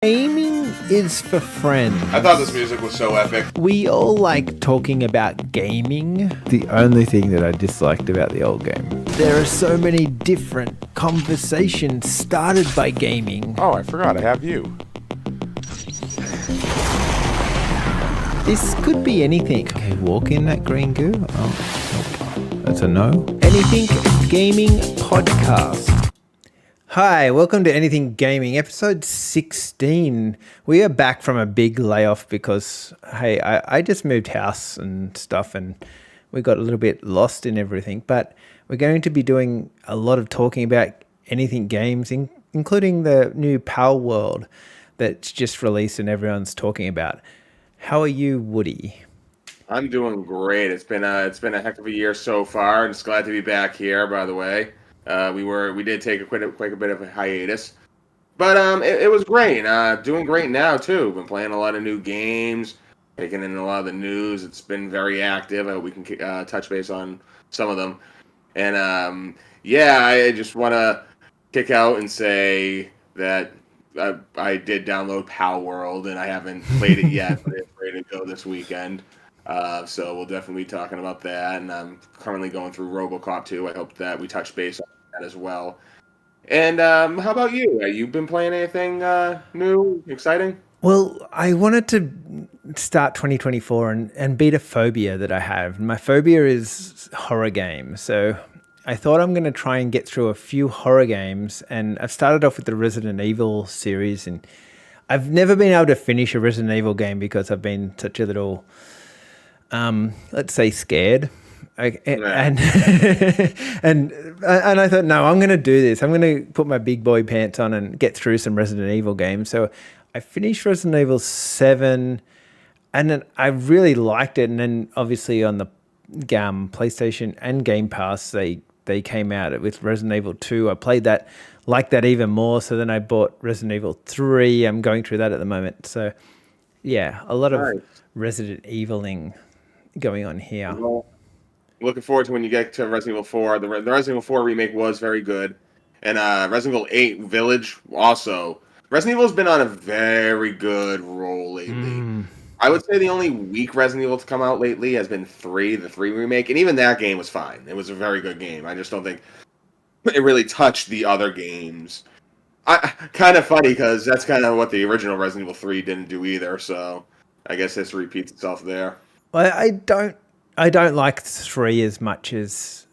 Gaming is for friends. I thought this music was so epic. We all like talking about gaming. The only thing that I disliked about the old game. There are so many different conversations started by gaming. Oh, I forgot I have you. This could be anything. Okay, walk in that green goo. Oh, nope. That's a no. Anything Gaming Podcast. Hi, welcome to Anything Gaming, episode 16. We are back from a big layoff because, hey, I just moved house and stuff and we got a little bit lost in everything. But we're going to be doing a lot of talking about anything games, including the new Palworld that's just released and everyone's talking about. How are you, Woody? I'm doing great. It's been a heck of a year so far, and it's glad to be back here. By the way, we did take quite a bit of a hiatus, but it was great. Doing great now too. Been playing a lot of new games, taking in a lot of the news. It's been very active. We can touch base on some of them, and yeah, I just want to kick out and say that I did download Palworld, and I haven't played it yet, but it's ready to go this weekend. So we'll definitely be talking about that, and I'm currently going through RoboCop 2. I hope that we touch base on that as well. And how about you? You've been playing anything new, exciting? Well, I wanted to start 2024 and beat a phobia that I have. My phobia is horror games. So I thought I'm going to try and get through a few horror games. And I've started off with the Resident Evil series. And I've never been able to finish a Resident Evil game because I've been such a little, let's say, scared. And I thought, no, I'm going to do this. I'm going to put my big boy pants on and get through some Resident Evil games. So I finished Resident Evil 7, and then I really liked it. And then obviously on the PlayStation and Game Pass, they came out with Resident Evil 2. I played that, liked that even more. So then I bought Resident Evil 3. I'm going through that at the moment. So yeah, a lot of Resident Eviling going on here. Well, looking forward to when you get to Resident Evil 4. The Resident Evil 4 remake was very good. And Resident Evil 8 Village also. Resident Evil's been on a very good roll lately. I would say the only weak Resident Evil to come out lately has been 3, the 3 remake. And even that game was fine. It was a very good game. I just don't think it really touched the other games. Kind of funny because that's kind of what the original Resident Evil 3 didn't do either. So I guess this repeats itself there. Well, I don't like 3 as much as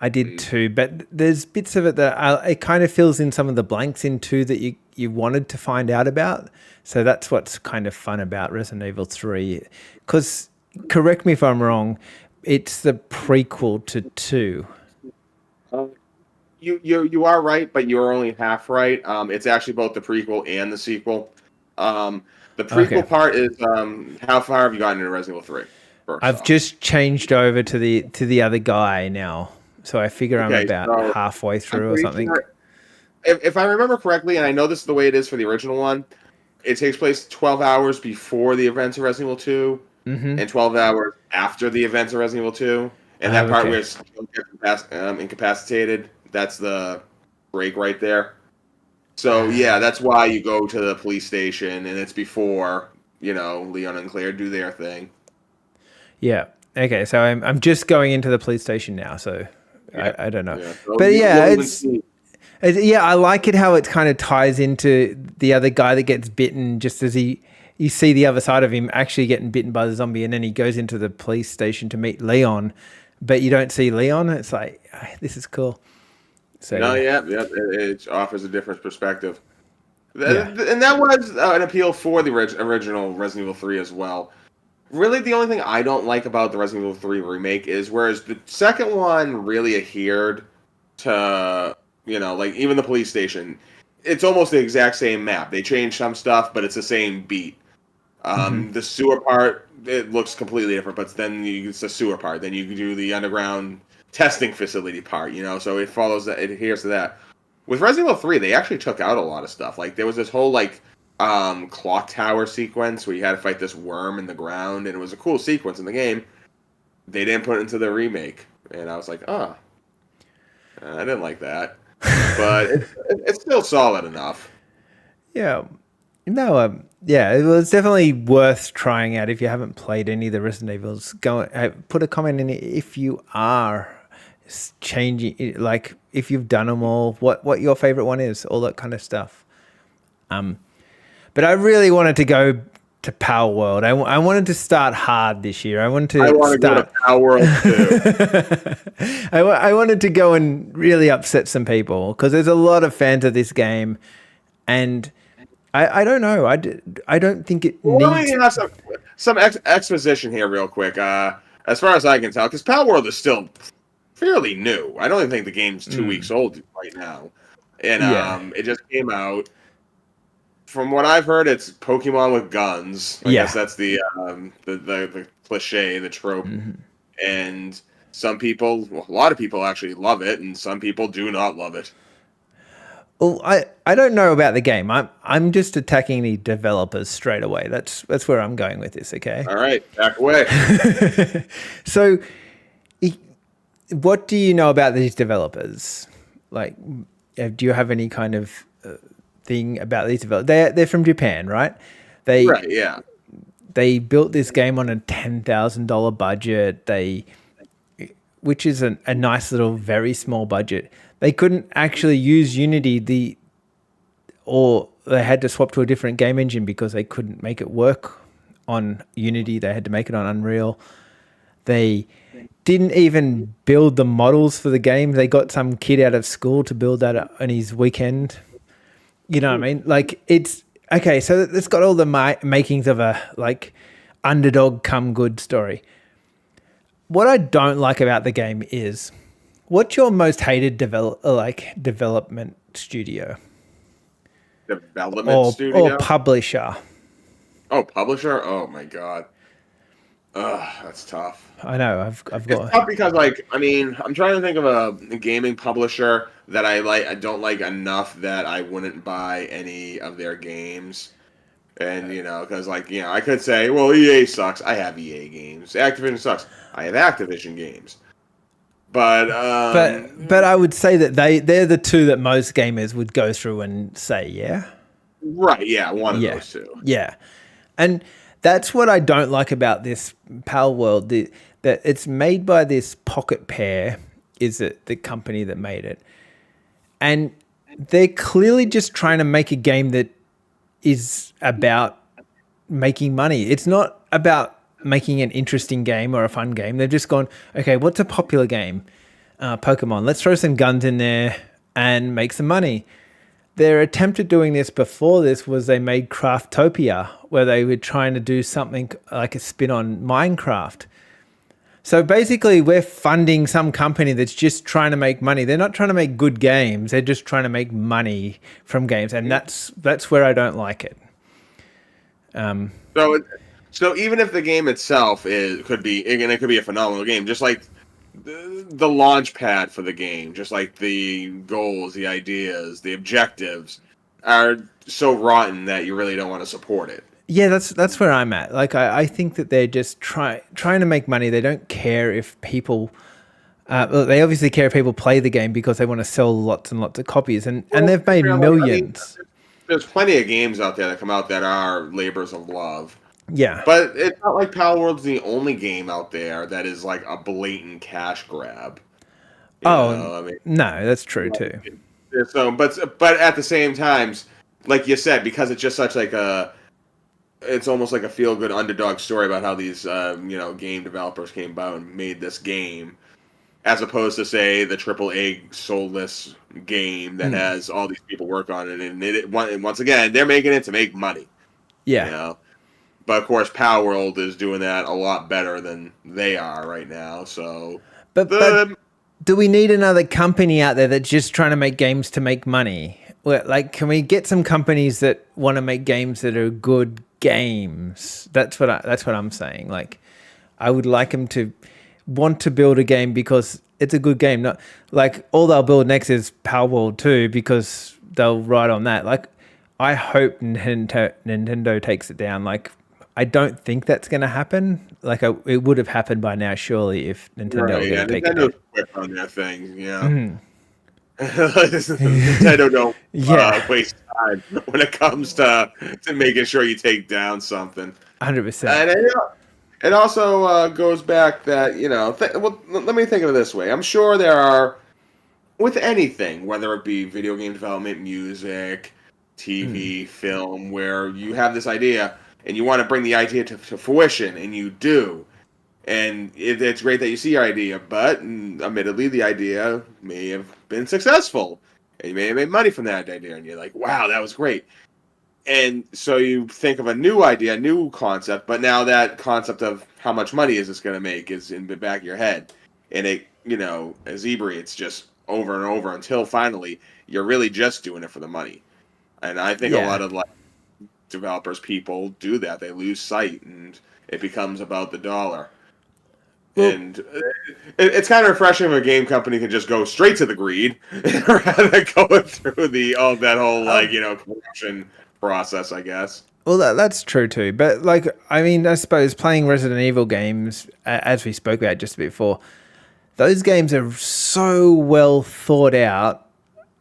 I did 2, but there's bits of it that it kind of fills in some of the blanks in 2 that you wanted to find out about. So that's what's kind of fun about Resident Evil 3. Because, correct me if I'm wrong, it's the prequel to 2. You are right, but you're only half right. It's actually both the prequel and the sequel. The prequel part is how far have you gotten into Resident Evil 3? I've just changed over to the other guy now, so I figure I'm about halfway through or something. Sure, if I remember correctly, and I know this is the way it is for the original one, it takes place 12 hours before the events of Resident Evil 2, and 12 hours after the events of Resident Evil 2. And that part where it's incapacitated, that's the break right there. So yeah, that's why you go to the police station, and it's before Leon and Claire do their thing. Yeah. Okay. So I'm just going into the police station now. So I don't know. Yeah. So but yeah, I like it how it kind of ties into the other guy that gets bitten just as you see the other side of him actually getting bitten by the zombie, and then he goes into the police station to meet Leon, but you don't see Leon. It's like, this is cool. So it offers a different perspective. Yeah. And that was an appeal for the original Resident Evil 3 as well. Really, the only thing I don't like about the Resident Evil 3 remake is whereas the second one really adhered to, like even the police station, it's almost the exact same map. They changed some stuff, but it's the same beat. The sewer part, it looks completely different, but then it's the sewer part. Then you can do the underground testing facility part, so it follows that, it adheres to that. With Resident Evil 3, they actually took out a lot of stuff. Like there was this whole clock tower sequence where you had to fight this worm in the ground, and it was a cool sequence in the game. They didn't put it into the remake, and I was like, I didn't like that, but it's still solid enough. Yeah, No, yeah, it was definitely worth trying out if you haven't played any of the Resident Evils. Go put a comment in it if you are changing, like if you've done them all, what your favorite one is, all that kind of stuff. But I really wanted to go to Palworld. I wanted to start hard this year. I wanted to go to Palworld too. I wanted to go and really upset some people because there's a lot of fans of this game, and I don't know. I don't think it needs. Let me have some exposition here, real quick. As far as I can tell, because Palworld is still fairly new. I don't even think the game's 2 weeks old right now, and it just came out. From what I've heard, it's Pokemon with guns. I guess that's the cliche, the trope. And some people, well, a lot of people actually love it, and some people do not love it. Well, I don't know about the game. I'm just attacking the developers straight away. That's where I'm going with this. Okay. All right, back away. So, what do you know about these developers? Like, do you have any kind of thing about these developers? They're from Japan, right? Right. Yeah. They built this game on a $10,000 budget. Which is a nice little, very small budget. They couldn't actually use Unity, or they had to swap to a different game engine because they couldn't make it work on Unity. They had to make it on Unreal. They didn't even build the models for the game. They got some kid out of school to build that on his weekend. You know what I mean? Like, it's okay. So it's got all the makings of a like underdog come good story. What I don't like about the game is, what's your most hated development studio? Development studio? Or publisher? Oh, publisher? Oh my god. That's tough. I know. I've got. It's tough because, like, I mean, I'm trying to think of a gaming publisher that I don't like enough that I wouldn't buy any of their games. And, because, I could say, well, EA sucks. I have EA games. Activision sucks. I have Activision games. But I would say that they're the two that most gamers would go through and say, yeah. Right, yeah, one of those two. Yeah. And that's what I don't like about this Palworld, that it's made by this Pocket Pair, is it the company that made it. And they're clearly just trying to make a game that is about making money. It's not about making an interesting game or a fun game. They've just gone, okay, what's a popular game? Pokemon. Let's throw some guns in there and make some money. Their attempt at doing this before this was they made Craftopia, where they were trying to do something like a spin on Minecraft. So basically, we're funding some company that's just trying to make money. They're not trying to make good games. They're just trying to make money from games, and that's where I don't like it. So even if the game itself could be a phenomenal game, just like the launch pad for the game, just like the goals, the ideas, the objectives are so rotten that you really don't want to support it. Yeah, that's where I'm at. Like, I think that they're just trying to make money. They don't care if people. They obviously care if people play the game because they want to sell lots and lots of copies, and they've made millions. There's plenty of games out there that come out that are labors of love. Yeah. But it's not like Palworld's the only game out there that is like a blatant cash grab. No, that's true too. So, but at the same time, like you said, because it's just such like it's almost like a feel-good underdog story about how these game developers came about and made this game, as opposed to, say, the AAA soulless game that has all these people work on it, and once again, they're making it to make money. Yeah. But of course, Palworld is doing that a lot better than they are right now. So, but do we need another company out there that's just trying to make games to make money? Like, can we get some companies that want to make games that are good games? That's what I'm saying. Like, I would like them to want to build a game because it's a good game. Not like all they'll build next is Palworld 2 because they'll ride on that. Like, I hope Nintendo takes it down. Like, I don't think that's going to happen. Like, it would have happened by now, surely, if Nintendo were going to take it down. Nintendo's quick on their thing, yeah. Nintendo don't Yeah. waste time when it comes to making sure you take down something. 100%. And it also goes back that, well, let me think of it this way. I'm sure there are, with anything, whether it be video game development, music, TV, film, where you have this idea and you want to bring the idea to fruition, and you do. And it's great that you see your idea, but admittedly, the idea may have been successful. And you may have made money from that idea, and you're like, wow, that was great. And so you think of a new idea, a new concept, but now that concept of how much money is this going to make is in the back of your head. And it, as it's just over and over until finally you're really just doing it for the money. And I think a lot of developers, people do that. They lose sight, and it becomes about the dollar. Well, and it's kind of refreshing if a game company can just go straight to the greed rather than going through that whole corruption process, I guess. Well, that's true too. But I suppose playing Resident Evil games, as we spoke about just before, those games are so well thought out,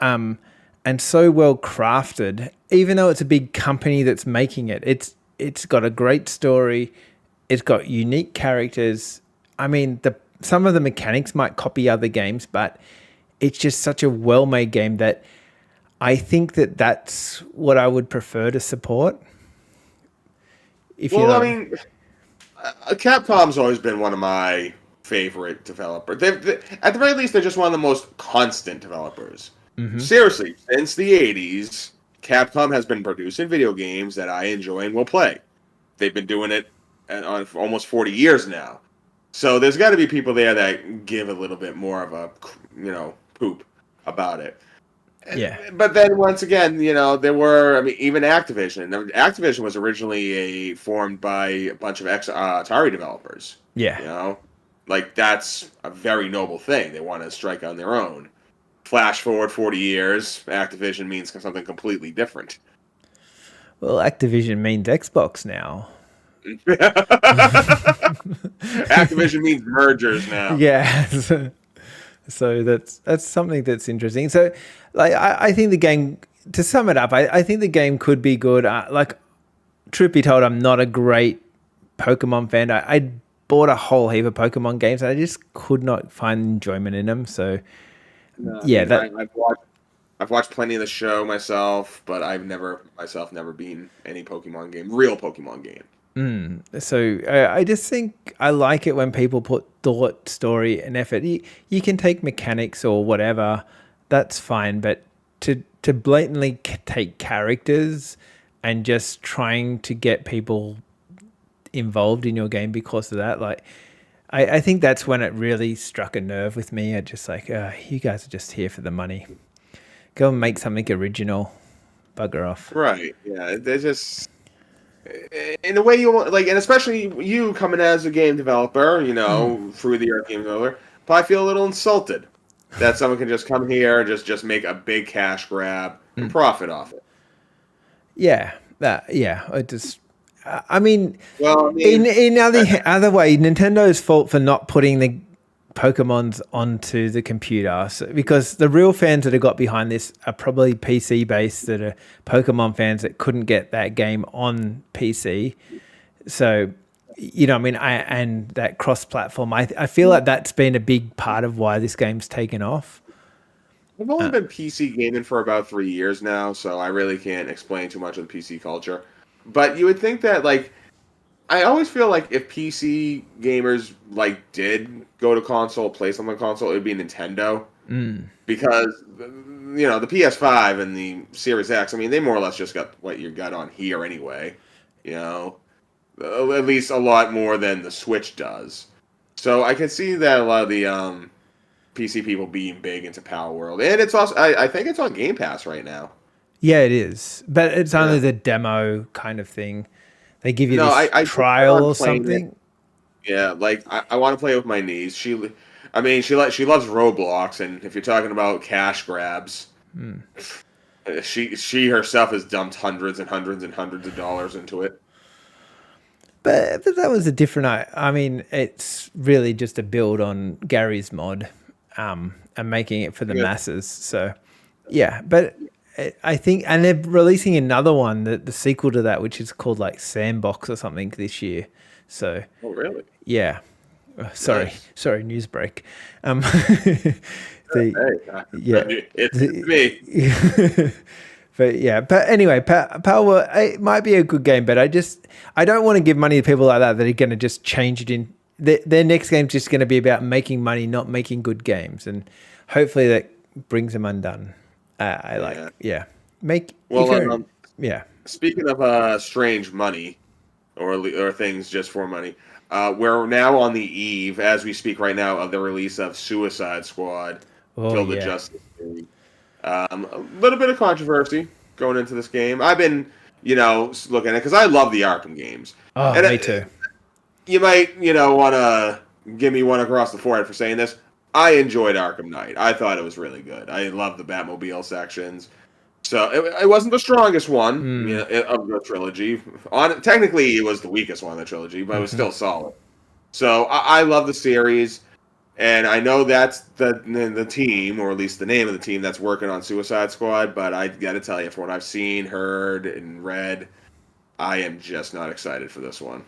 and so well crafted. Even though it's a big company that's making it, it's got a great story. It's got unique characters. I mean, some of the mechanics might copy other games, but it's just such a well-made game that I think that's what I would prefer to support. Capcom's always been one of my favorite developers. At the very least, they're just one of the most constant developers. Mm-hmm. Seriously, since the 80s, Capcom has been producing video games that I enjoy and will play. They've been doing it for almost 40 years now. So there's got to be people there that give a little bit more of a, poop about it. Yeah. But then once again, there were, even Activision. Activision was originally formed by a bunch of Atari developers. Yeah. That's a very noble thing. They want to strike on their own. Flash forward 40 years, Activision means something completely different. Well, Activision means Xbox now. Activision means mergers now. Yeah. So that's something that's interesting. So, I think the game, to sum it up, I think the game could be good. Truth be told, I'm not a great Pokemon fan. I bought a whole heap of Pokemon games, and I just could not find enjoyment in them. So, I've watched plenty of the show myself, but I've never been any Pokemon game, real Pokemon game. So I just think I like it when people put thought, story, and effort. You can take mechanics or whatever, that's fine, but to blatantly take characters and just trying to get people involved in your game because of that, I think that's when it really struck a nerve with me. I just you guys are just here for the money. Go and make something original. Bugger off. Right. Yeah. They're just, in the way you want, and especially you coming as a game developer, through the art game developer, probably feel a little insulted that someone can just come here and just make a big cash grab and profit off it. Yeah. I just, in other way, Nintendo's fault for not putting the Pokemons onto the computer, because the real fans that have got behind this are probably PC based, that are Pokemon fans that couldn't get that game on PC. So, and that cross-platform, I feel like that's been a big part of why this game's taken off. I've only been PC gaming for about 3 years now, so I really can't explain too much of the PC culture. But you would think that, I always feel like if PC gamers did go to console, play something on console, it would be Nintendo. Because the PS5 and the Series X, they more or less just got what you got on here anyway. At least a lot more than the Switch does. So I can see that a lot of the PC people being big into Palworld, and it's also I think it's on Game Pass right now. Yeah, it is, but it's only the demo kind of thing. They give you this trial or something. It. Yeah, I want to play it with my niece. She loves Roblox, and if you're talking about cash grabs, she herself has dumped hundreds and hundreds and hundreds of dollars into it. But that was a different. It's really just a build on Gary's mod, and and making it for the masses. So, yeah, but I think, and they're releasing another one, the sequel to that, which is called like Sandbox or something this year. So, Oh, really? yeah. Sorry, Nice. sorry, news break. Hey, Yeah, it's me. but yeah, but anyway, Palworld, it might be a good game, but I don't want to give money to people like that are going to just change it in. Their next game's just going to be about making money, not making good games, and hopefully that brings them undone. Yeah. Speaking of strange money, or things just for money, we're now on the eve, as we speak right now, of the release of Suicide Squad: Kill the Justice League. A little bit of controversy going into this game. I've been, looking at it because I love the Arkham games. Oh, and me too. You might, want to give me one across the forehead for saying this. I enjoyed Arkham Knight. I thought it was really good. I love the Batmobile sections. So it wasn't the strongest one of the trilogy. Technically, it was the weakest one of the trilogy, but it was still solid. So I love the series, and I know that's the team, or at least the name of the team that's working on Suicide Squad. But I got to tell you, from what I've seen, heard, and read, I am just not excited for this one.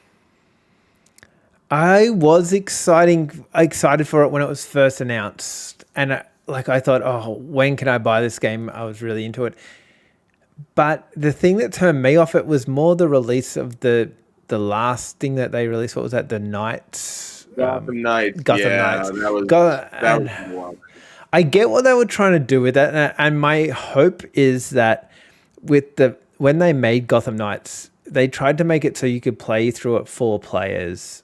I was excited for it when it was first announced, and I thought, oh, when can I buy this game? I was really into it. But the thing that turned me off it was more the release of the last thing that they released. What was that? The Knights? Gotham Knights. Gotham Knights. That was one. I get what they were trying to do with that, and my hope is that when they made Gotham Knights, they tried to make it so you could play through it 4 players.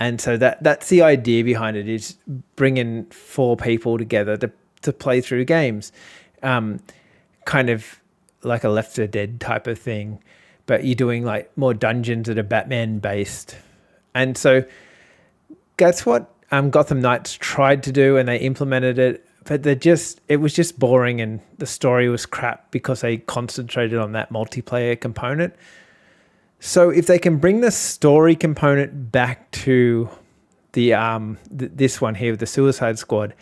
And so that's the idea behind it, is bringing 4 people together to play through games. Kind of like a Left 4 Dead type of thing, but you're doing like more dungeons that are Batman based. And so that's what Gotham Knights tried to do, and they implemented it, but it was just boring, and the story was crap because they concentrated on that multiplayer component. So if they can bring the story component back to this one here with the Suicide Squad,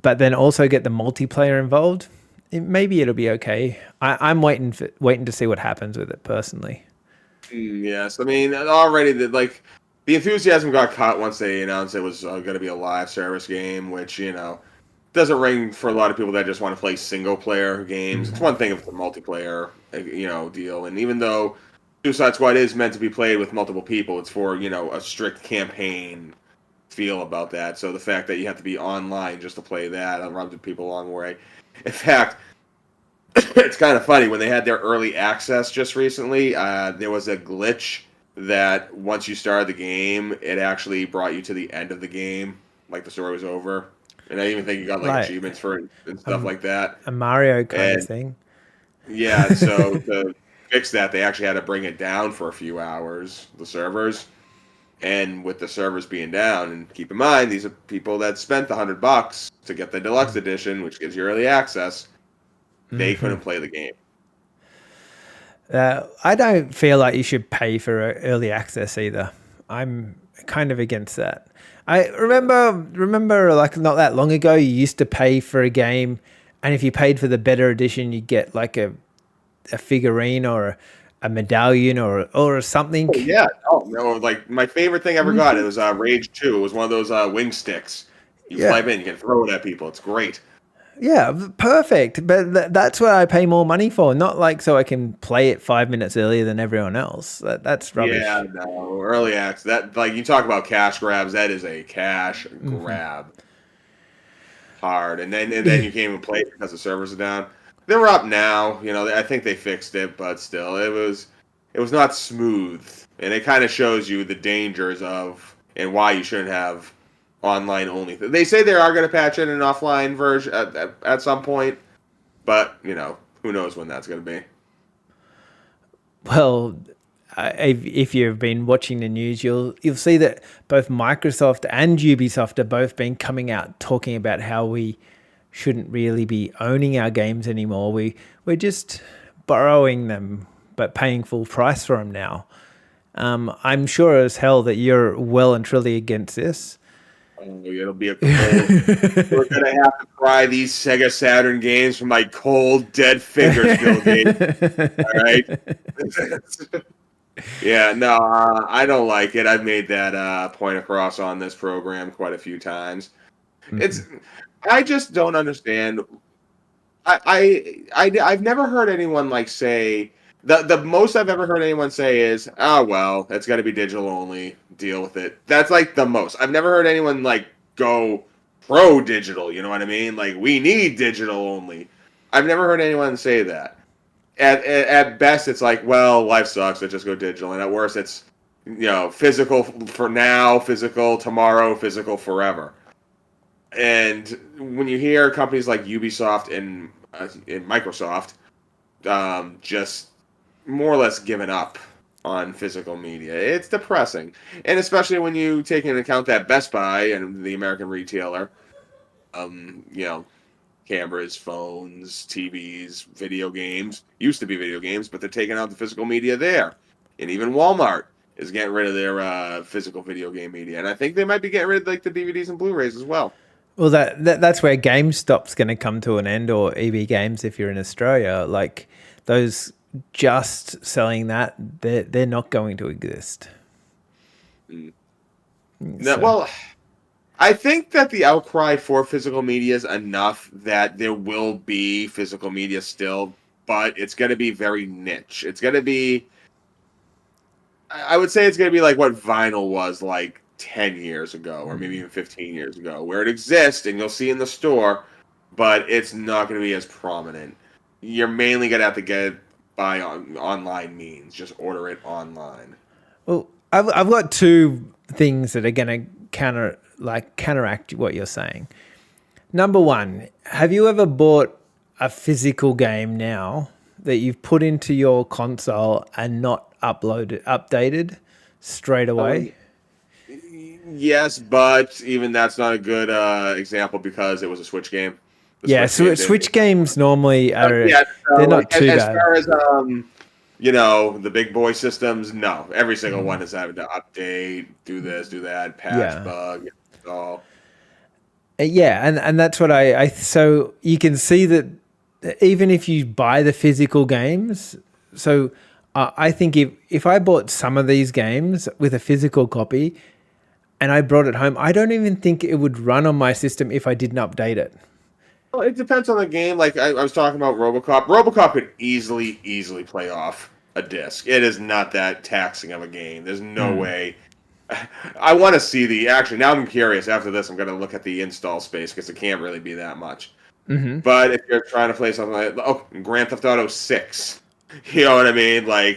but then also get the multiplayer involved, maybe it'll be okay. I'm waiting to see what happens with it personally. Yes, I mean already the enthusiasm got caught once they announced it was going to be a live service game, which doesn't ring for a lot of people that just want to play single player games. It's one thing if it's a multiplayer deal, and even though Suicide Squad is meant to be played with multiple people, it's for a strict campaign feel about that. So the fact that you have to be online just to play that rubs people along the way. In fact, it's kind of funny, when they had their early access just recently, there was a glitch that once you started the game, it actually brought you to the end of the game, like the story was over. And I even think you got achievements for it and stuff like that. A Mario kind of thing. Yeah, so to fix that, they actually had to bring it down for a few hours, the servers. And with the servers being down, and keep in mind, these are people that spent $100 to get the deluxe edition, which gives you early access. They couldn't play the game. I don't feel like you should pay for early access either. I'm kind of against that. I remember like not that long ago, you used to pay for a game, and if you paid for the better edition, you get like a figurine or a medallion or something. Oh, yeah. Oh no! Like my favorite thing I ever got, it was Rage 2. It was one of those wing sticks. You swipe in, you can throw it at people. It's great. Yeah, perfect. But that's what I pay more money for, not like so I can play it 5 minutes earlier than everyone else. That's rubbish. Yeah, no, early access. That you talk about cash grabs. That is a cash grab. Hard, and then you can't even play it because the servers are down. They're up now. I think they fixed it, but still, it was not smooth, and it kind of shows you the dangers of and why you shouldn't have online only. They say they are going to patch in an offline version at some point, but who knows when that's going to be. Well, if you've been watching the news, you'll see that both Microsoft and Ubisoft are both been coming out talking about how we shouldn't really be owning our games anymore. We're just borrowing them but paying full price for them now. I'm sure as hell that you're well and truly against this. Oh, it'll be a cold. We're gonna have to pry these Sega Saturn games from my cold, dead fingers, Bill Gates. All right. Yeah, no, I don't like it. I've made that point across on this program quite a few times. It's, I just don't understand. I've never heard anyone like say the most I've ever heard anyone say is, "Oh well, it's got to be digital only. Deal with it." That's like the most. I've never heard anyone like go pro digital. You know what I mean? Like we need digital only. I've never heard anyone say that. At best, it's like, well, life sucks. Let's just go digital. And at worst, it's physical for now, physical tomorrow, physical forever. And when you hear companies like Ubisoft and Microsoft just more or less giving up on physical media, it's depressing. And especially when you take into account that Best Buy and the American retailer, cameras, phones, TVs, video games, used to be video games, but they're taking out the physical media there. And even Walmart is getting rid of their physical video game media. And I think they might be getting rid of like the DVDs and Blu-rays as well. Well, that's where GameStop's going to come to an end, or EB Games if you're in Australia. Like those just selling that, they're not going to exist. No, well, I think that the outcry for physical media is enough that there will be physical media still, but it's going to be very niche. It's going to be, I would say it's going to be like what vinyl was like 10 years ago, or maybe even 15 years ago, where it exists and you'll see in the store, but it's not going to be as prominent. You're mainly going to have to get it by online means. Just order it online. Well, I've got two things that are going to counteract what you're saying. Number one, have you ever bought a physical game now that you've put into your console and not updated straight away? Yes, but even that's not a good example because it was a Switch game. Switch games normally are they're not too bad. As far as the big boy systems, no. Every single one is having to update, do this, do that, patch, bug, all. And that's what I so you can see that even if you buy the physical games, so I think if I bought some of these games with a physical copy and I brought it home, I don't even think it would run on my system if I didn't update it. Well, it depends on the game. Like I was talking about RoboCop. RoboCop could easily play off a disc. It is not that taxing of a game. There's no way. I want to see actually, now I'm curious. After this, I'm going to look at the install space because it can't really be that much. Mm-hmm. But if you're trying to play something like Grand Theft Auto 6, you know what I mean? Like,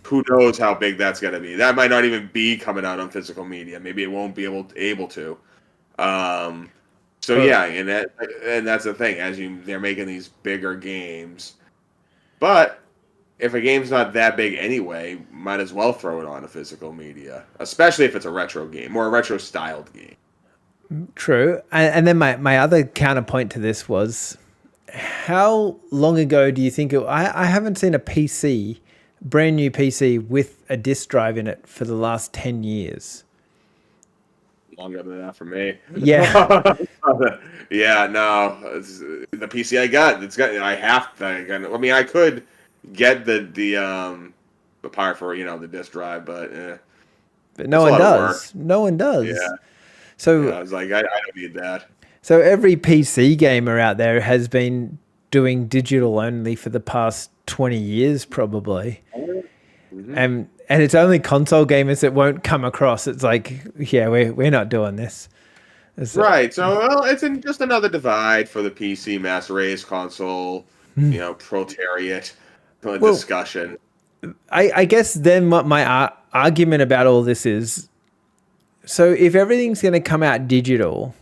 who knows how big that's going to be? That might not even be coming out on physical media. Maybe it won't be able to. And that's the thing. They're making these bigger games, but if a game's not that big anyway, might as well throw it on a physical media, especially if it's a retro game or a retro styled game. True. And then my other counterpoint to this was, how long ago do you think I haven't seen a PC, brand new PC with a disk drive in it for the last 10 years. Longer than that for me. Yeah. No. The PC I got, I have to. I mean, I could get the part for the disk drive, but no one does. No one does. Yeah. So I was like, I don't need that. So every PC gamer out there has been doing digital only for the past 20 years, probably. Mm-hmm. And it's only console gamers that won't come across. It's like, we're not doing this. Right. So it's just another divide for the PC mass race console, proletariat discussion. I guess then my argument about all this is, so if everything's going to come out digital,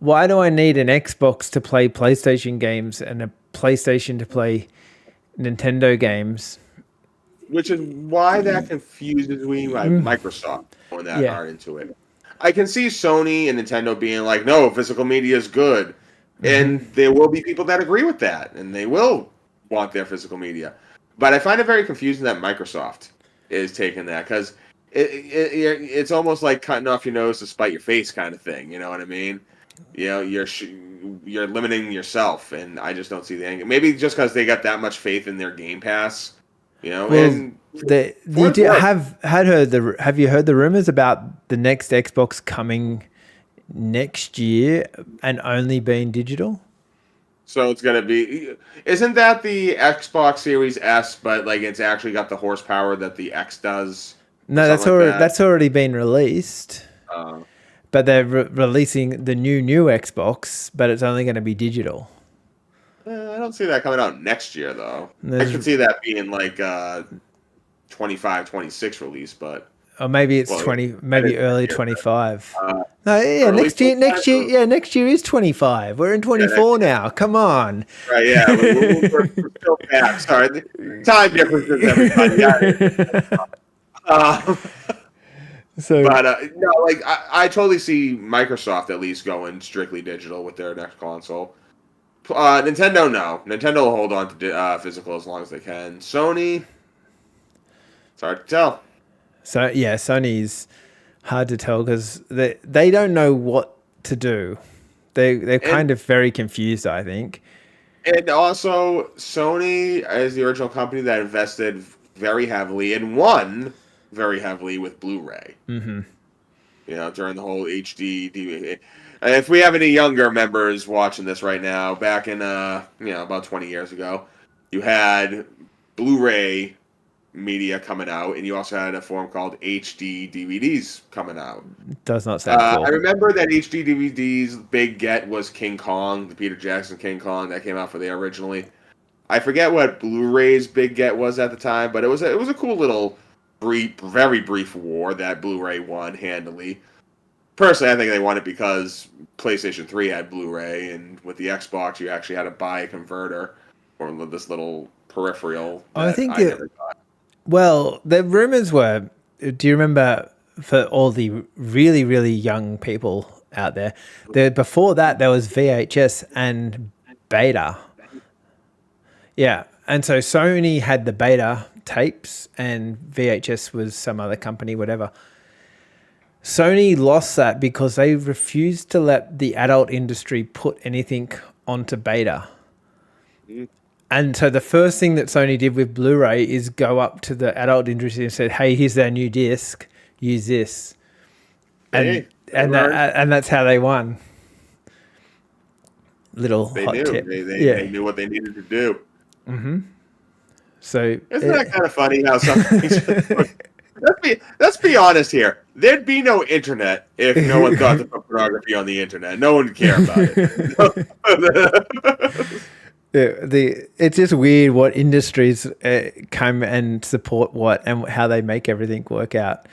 why do I need an Xbox to play PlayStation games and a PlayStation to play Nintendo games? Which is why that confuses me, like Microsoft when that hard into it. I can see Sony and Nintendo being like, no, physical media is good. And there will be people that agree with that, and they will want their physical media. But I find it very confusing that Microsoft is taking that, because it's almost like cutting off your nose to spite your face kind of thing. You know what I mean? You know, you're limiting yourself, and I just don't see the angle. Maybe just because they got that much faith in their Game Pass, you know. Well, And have you heard the rumors about the next Xbox coming next year and only being digital? so it's gonna be. Isn't that the Xbox Series S? But like, it's actually got the horsepower that the X does. No, that's already been released. But they're releasing the new Xbox, but it's only going to be digital. I don't see that coming out next year, though. I could see that being like 25, 26 release, but or maybe it's 20, maybe early 25. No, yeah, next year is 25. We're in 24 now. Come on. Right, yeah, we're still back. Sorry, the time differences, everybody. No, like I totally see Microsoft at least going strictly digital with their next console. Nintendo, no. Nintendo will hold on to physical as long as they can. Sony, it's hard to tell. So yeah, Sony's hard to tell because they don't know what to do. They're kind of very confused, I think. And also, Sony is the original company that invested very heavily and won very heavily with Blu-ray. Mm-hmm. You know, during the whole HD DVD. If we have any younger members watching this right now, back in about 20 years ago, you had Blu-ray media coming out, and you also had a form called HD DVDs coming out. Does not sound cool. I remember that HD DVDs big get was King Kong, the Peter Jackson King Kong that came out for there originally. I forget what Blu-ray's big get was at the time, but it was a cool little very brief war that Blu-ray won handily. Personally, I think they won it because PlayStation 3 had Blu-ray, and with the Xbox, you actually had to buy a converter or this little peripheral. Well, the rumors were, do you remember, for all the really, really young people out there, before that, there was VHS and beta. Yeah, and so Sony had the beta tapes and VHS was some other company, whatever. Sony lost that because they refused to let the adult industry put anything onto beta. Mm. And so the first thing that Sony did with Blu-ray is go up to the adult industry and said, "Hey, here's our new disc. Use this." And that's how they won. Hot tip. They knew what they needed to do. Mm-hmm. So isn't that kind of funny how some let's be honest here. There'd be no internet if no one thought to put pornography on the internet. No one would care about it. It's just weird what industries come and support what and how they make everything work out.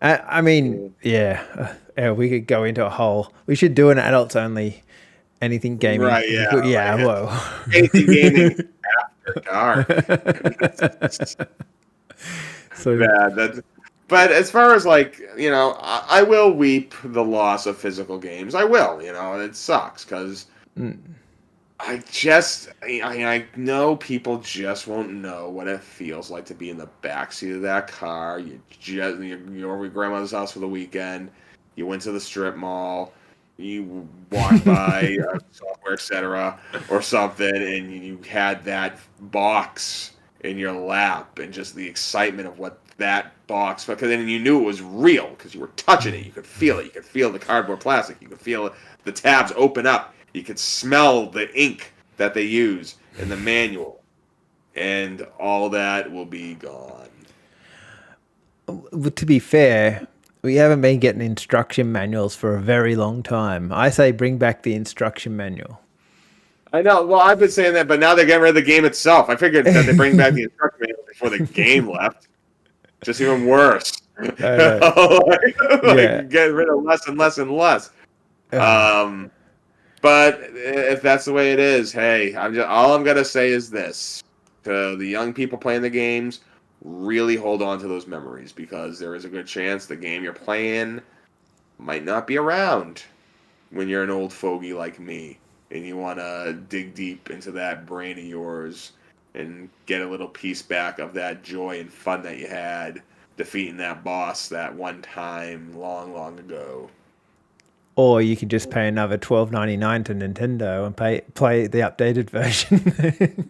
I mean, we could go into a whole. We should do an adults only anything gaming. Right? Yeah. Yeah. Right. Whoa. Anything gaming after dark. So bad. But as far as I will weep the loss of physical games. I will. It sucks because. I know people just won't know what it feels like to be in the backseat of that car. You're over your grandmother's house for the weekend. You went to the strip mall. You walked by software, etc., or something, and you had that box in your lap, and just the excitement of what that box. Because then you knew it was real because you were touching it. You could feel it. You could feel the cardboard plastic. You could feel the tabs open up. You could smell the ink that they use in the manual, and all that will be gone. To be fair, we haven't been getting instruction manuals for a very long time. I say bring back the instruction manual. I know. Well, I've been saying that, but now they're getting rid of the game itself. I figured that they bring back the instruction manual before the game left. Just even worse. Get rid of less and less and less. But if that's the way it is, hey, all I'm gonna say is this: to the young people playing the games, really hold on to those memories because there is a good chance the game you're playing might not be around when you're an old fogey like me and you want to dig deep into that brain of yours and get a little piece back of that joy and fun that you had defeating that boss that one time long, long ago. Or you can just pay another $12.99 to Nintendo and play the updated version.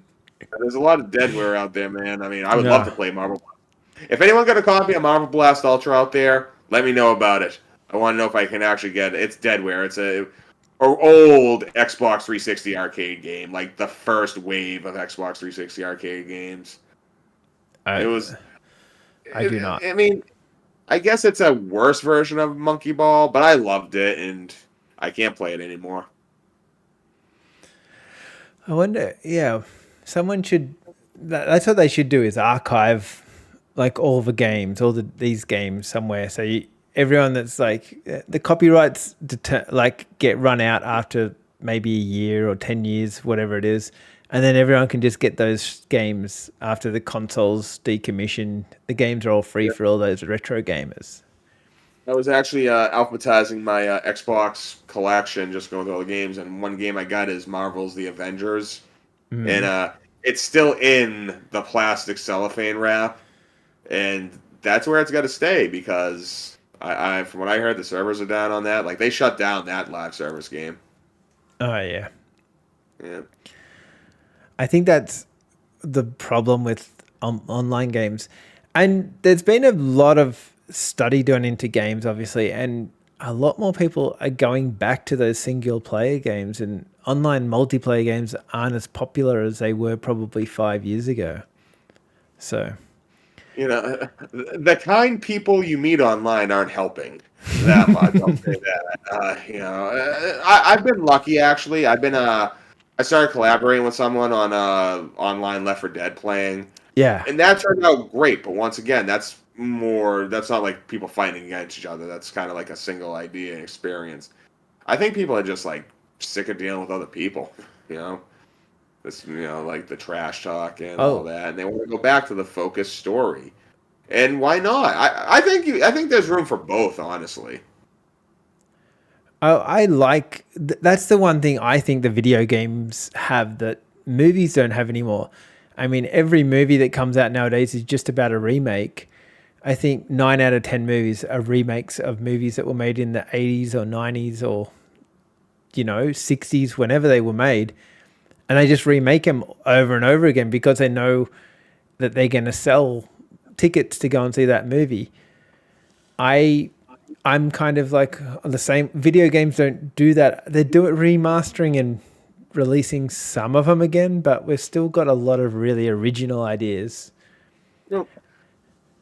There's a lot of deadware out there, man. I mean, I would love to Yeah. play Marvel Blast. If anyone's got a copy of Marvel Blast Ultra out there, let me know about it. I want to know if I can actually get it. It's deadware. It's a old Xbox 360 arcade game, like the first wave of Xbox 360 arcade games. I do not. I mean, I guess it's a worse version of Monkey Ball, but I loved it, and I can't play it anymore. I wonder, yeah, someone should, that's what they should do, is archive like all the games, these games somewhere. So everyone that's like, the copyrights like get run out after maybe a year or 10 years, whatever it is. And then everyone can just get those games after the consoles decommission. The games are all free for all those retro gamers. I was actually alphabetizing my Xbox collection, just going through all the games, and one game I got is Marvel's The Avengers, and it's still in the plastic cellophane wrap, and that's where it's got to stay because I from what I heard, the servers are down on that. Like they shut down that live service game. Oh yeah. Yeah. I think that's the problem with online games. And there's been a lot of study done into games, obviously, and a lot more people are going back to those single player games, and online multiplayer games aren't as popular as they were probably 5 years ago. So, you know, the kind people you meet online aren't helping that much. I'll say that. You know, I've been lucky actually. I started collaborating with someone on online Left 4 Dead playing. yeah. And that turned out great, but once again, that's not like people fighting against each other. That's kind of like a single idea experience. I think people are just like sick of dealing with other people, you know? This, you know, like the trash talk and all that, and they want to go back to the focused story. And why not? I think there's room for both, honestly. I like, that's the one thing I think the video games have that movies don't have anymore. I mean, every movie that comes out nowadays is just about a remake. I think 9 out of 10 movies are remakes of movies that were made in the 80s or 90s or, you know, 60s, whenever they were made. And they just remake them over and over again because they know that they're going to sell tickets to go and see that movie. I'm kind of like the same. Video games don't do that. They do it remastering and releasing some of them again, but we've still got a lot of really original ideas. Well,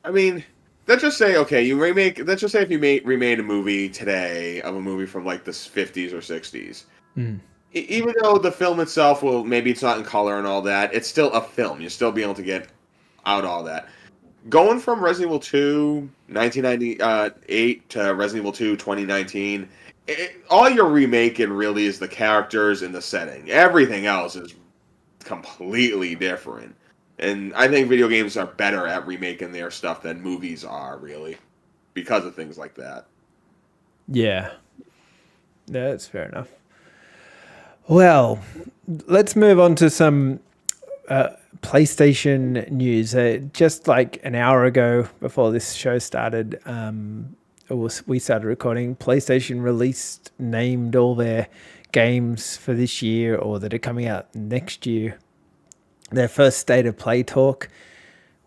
I mean, let's just say, okay, let's just say if you remade a movie today of a movie from like the 50s or 60s. Even though the film itself maybe it's not in color and all that, it's still a film. You'll still be able to get out all that. Going from Resident Evil 2, 1998 to Resident Evil 2, 2019, all you're remaking really is the characters and the setting. Everything else is completely different. And I think video games are better at remaking their stuff than movies are, really, because of things like that. Yeah. That's fair enough. Well, let's move on to some PlayStation news. Just like an hour ago, before this show started, we started recording, PlayStation named all their games for this year or that are coming out next year. Their first state of play talk.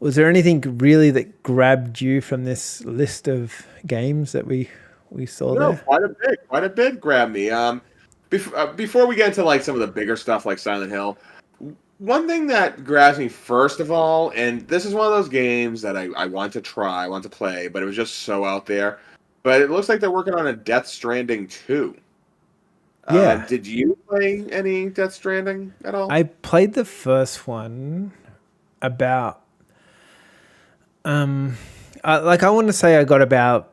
Was there anything really that grabbed you from this list of games that we saw there? Quite a bit grabbed me. Before we get into like some of the bigger stuff like Silent Hill, one thing that grabs me first of all, and this is one of those games that I want to try, I want to play, but it was just so out there. But it looks like they're working on a Death Stranding 2. Yeah. Did you play any Death Stranding at all? I played the first one about, I want to say I got about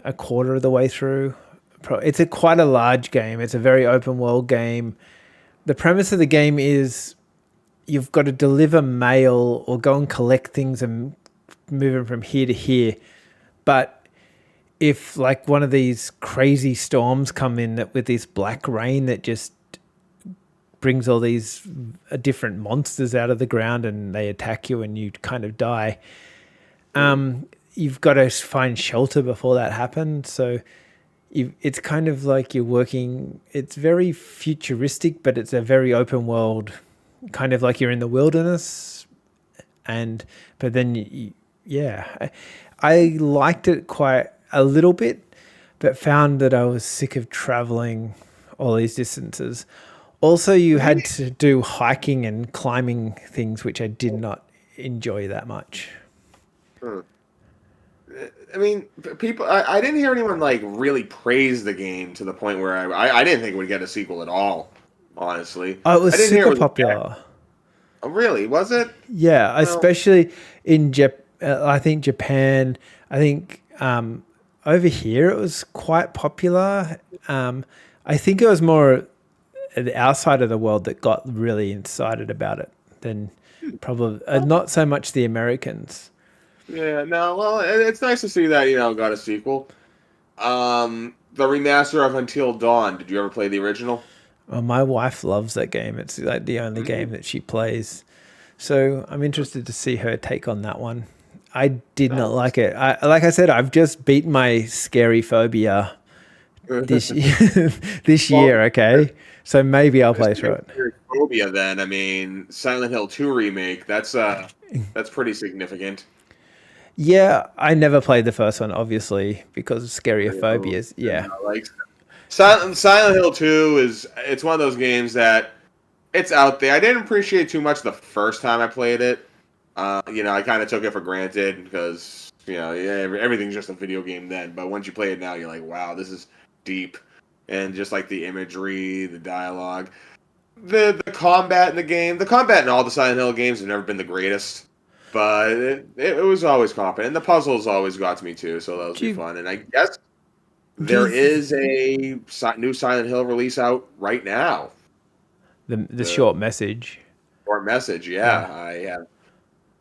a quarter of the way through. It's quite a large game. It's a very open world game. The premise of the game is you've got to deliver mail or go and collect things and move them from here to here. But if like one of these crazy storms come in with this black rain that just brings all these different monsters out of the ground and they attack you and you kind of die. You've got to find shelter before that happens. So it's kind of like you're working. It's very futuristic, but it's a very open world, kind of like you're in the wilderness. But then, I liked it quite a little bit, but found that I was sick of traveling all these distances. Also, you had to do hiking and climbing things, which I did not enjoy that much. I mean, people. I didn't hear anyone like really praise the game to the point where I didn't think it would get a sequel at all. Honestly, Oh, it was I didn't hear super it was popular. bad. Oh, really? Was it? Yeah, Well, especially in I think Japan. I think over here it was quite popular. I think it was more the outside of the world that got really excited about it than probably not so much the Americans. yeah. No. Well, it's nice to see that got a sequel. The remaster of Until Dawn. Did you ever play the original? Well, my wife loves that game. It's like the only game that she plays. So I'm interested to see her take on that one. I did not like it. Like I said, I've just beat my scary phobia this this year. Okay, so maybe I'll play through it. Phobia. Then I mean, Silent Hill 2 remake. That's pretty significant. Yeah, I never played the first one, obviously, because of scary phobias. Yeah. Like Silent Hill 2 it's one of those games that it's out there. I didn't appreciate too much the first time I played it. I kind of took it for granted because everything's just a video game then. But once you play it now, you're like, wow, this is deep, and just like the imagery, the dialogue, the combat in the game. The combat in all the Silent Hill games have never been the greatest, but it was always competent. And the puzzles always got to me too, so that was fun. And I guess there is a new Silent Hill release out right now. The short message. Short message, yeah. I have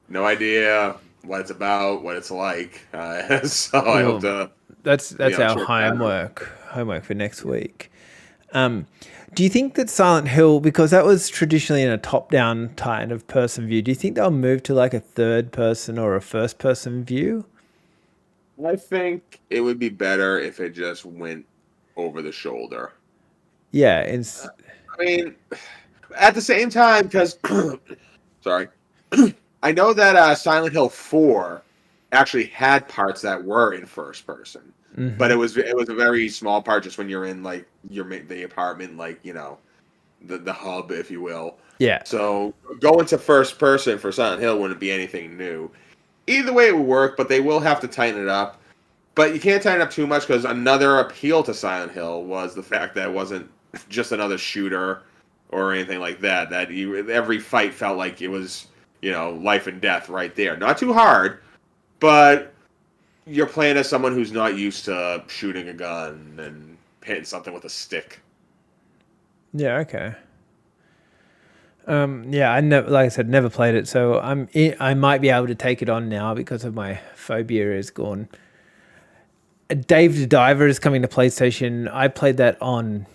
no idea what it's about, what it's like. So I hope to. That's our homework for next week. Do you think that Silent Hill, because that was traditionally in a top-down kind of person view, do you think they'll move to like a third-person or a first-person view? I think it would be better if it just went over the shoulder. Yeah, I mean, at the same time, because sorry, I know that Silent Hill 4 actually had parts that were in first person, but it was a very small part, just when you're in like the apartment, like the hub, if you will. Yeah. So going to first person for Silent Hill wouldn't be anything new. Either way, it would work, but they will have to tighten it up. But you can't tighten up too much, because another appeal to Silent Hill was the fact that it wasn't just another shooter or anything like that. That every fight felt like it was life and death right there. Not too hard, but you're playing as someone who's not used to shooting a gun and hitting something with a stick. Yeah. Okay. Yeah, like I said, never played it, so I might be able to take it on now because of my phobia is gone. Dave the Diver is coming to PlayStation. I played that on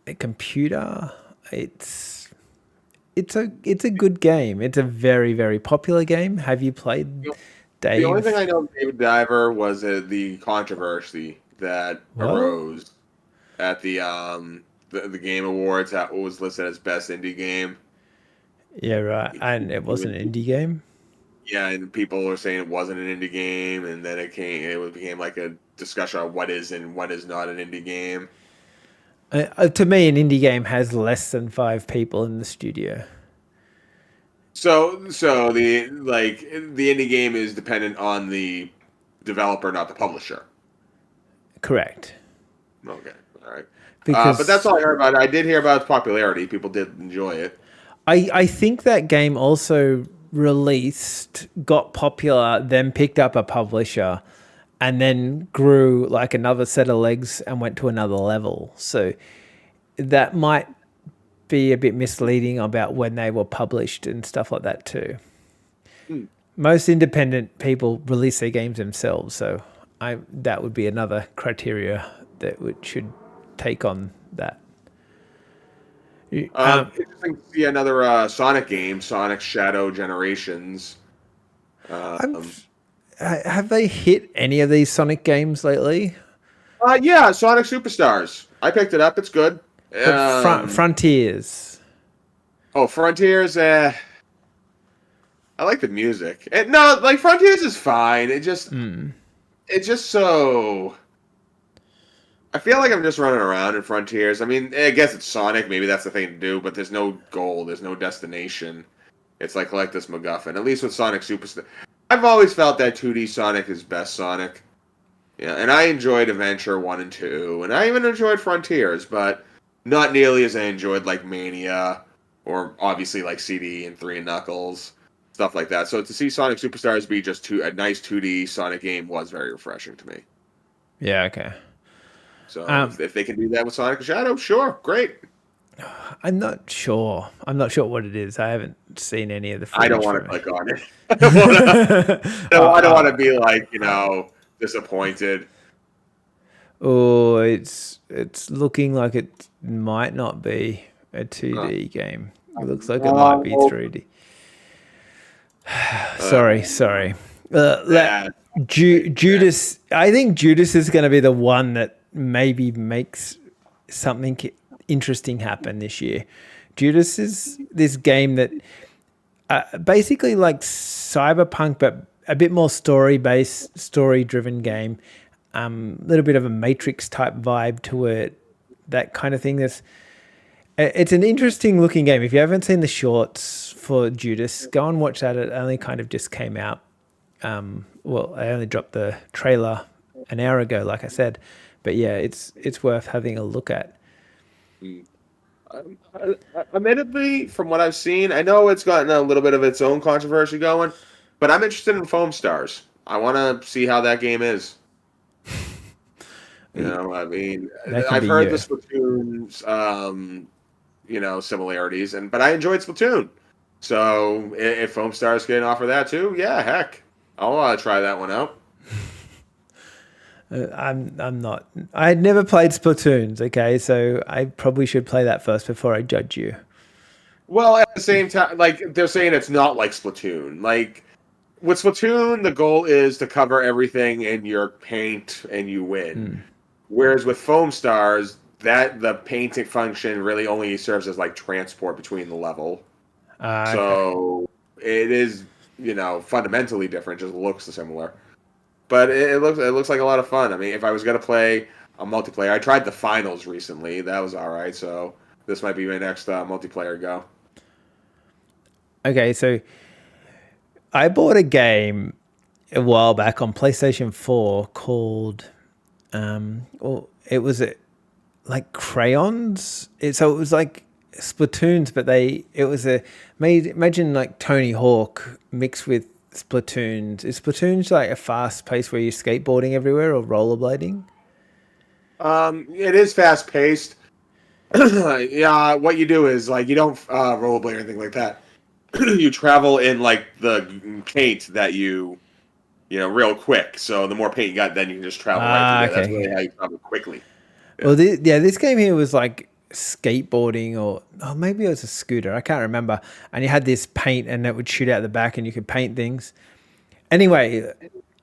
a computer. It's a good game. It's a very, very popular game. Have you played Dave? The only thing I know of David Diver was the controversy that arose at the Game Awards that was listed as best indie game. Yeah, right. And it wasn't an indie game. Yeah, and people were saying it wasn't an indie game, and then it became like a discussion on what is and what is not an indie game. To me, an indie game has less than 5 people in the studio. So the indie game is dependent on the developer, not the publisher. Correct. Okay, all right. But that's all I heard about it. I did hear about its popularity. People did enjoy it. I think that game also got popular, then picked up a publisher, and then grew like another set of legs and went to another level. So that might be a bit misleading about when they were published and stuff like that too. Most independent people release their games themselves, so that would be another criteria that should take on that. Interesting to see another Sonic game, Sonic Shadow Generations. Have they hit any of these Sonic games lately? Yeah, Sonic Superstars. I picked it up. It's good. Frontiers. Oh, Frontiers. I like the music. No, like Frontiers is fine. It's just so. I feel like I'm just running around in Frontiers. I mean, I guess it's Sonic. Maybe that's the thing to do, but there's no goal. There's no destination. It's like collect this MacGuffin. At least with Sonic Superstar. I've always felt that 2D Sonic is best Sonic. Yeah, and I enjoyed Adventure 1 and 2, and I even enjoyed Frontiers, but not nearly as I enjoyed like Mania, or obviously like CD and 3 and Knuckles, stuff like that. So to see Sonic Superstars be just a nice 2D Sonic game was very refreshing to me. Yeah, okay. So if they can do that with Sonic and Shadow, sure, great. I'm not sure what it is. I haven't seen any of the footage. I don't want to click on it. I don't want to be like, disappointed. Oh, it's looking like it might not be a 2D game. It looks like it might be 3D. Sorry. Judas. I think Judas is going to be the one that maybe makes something interesting happen this year. Judas is this game that basically like Cyberpunk, but a bit more story-based, story-driven game. A little bit of a Matrix type vibe to it, that kind of thing. It's an interesting looking game. If you haven't seen the shorts for Judas, go and watch that. It only kind of just came out. Well, I only dropped the trailer an hour ago, like I said. But yeah, it's worth having a look at. Admittedly, from what I've seen, I know it's gotten a little bit of its own controversy going, but I'm interested in Foam Stars. I want to see how that game is. I mean, I've heard the Splatoon's, similarities, but I enjoyed Splatoon. So if Foam Stars can offer that too, yeah, heck, I'll try that one out. I'm not. I had never played Splatoons, okay, so I probably should play that first before I judge you. Well, at the same time, like they're saying, it's not like Splatoon. Like with Splatoon, the goal is to cover everything in your paint and you win. Whereas with Foam Stars, the painting function really only serves as like transport between the level. So it is, fundamentally different. Just looks similar. But it looks like a lot of fun. I mean, if I was going to play a multiplayer, I tried the finals recently. That was all right. So this might be my next multiplayer go. Okay, so I bought a game a while back on PlayStation 4 called, it was like crayons. So it was like Splatoons, but imagine like Tony Hawk mixed with Splatoons. Is Splatoons like a fast pace where you're skateboarding everywhere or rollerblading? It is fast paced. Yeah, what you do is like you don't rollerblade or anything like that. You travel in like the paint that you real quick. So the more paint you got, then you can just travel right through. Okay. That's really how you travel quickly. Yeah. Well, this game here was like skateboarding or maybe it was a scooter. I can't remember. And you had this paint and it would shoot out the back and you could paint things. Anyway,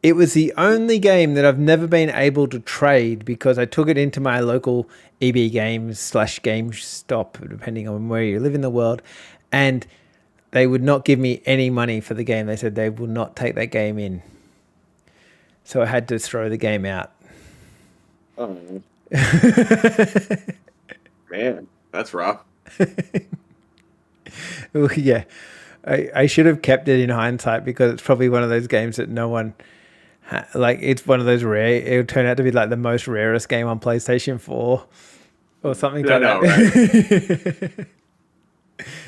it was the only game that I've never been able to trade because I took it into my local EB Games / GameStop, depending on where you live in the world. And they would not give me any money for the game. They said they would not take that game in. So I had to throw the game out. Oh. Man, that's rough. Well, yeah. I should have kept it in hindsight because it's probably one of those games that no one... it's one of those rare... It would turn out to be like the most rarest game on PlayStation 4 or something like that. Right?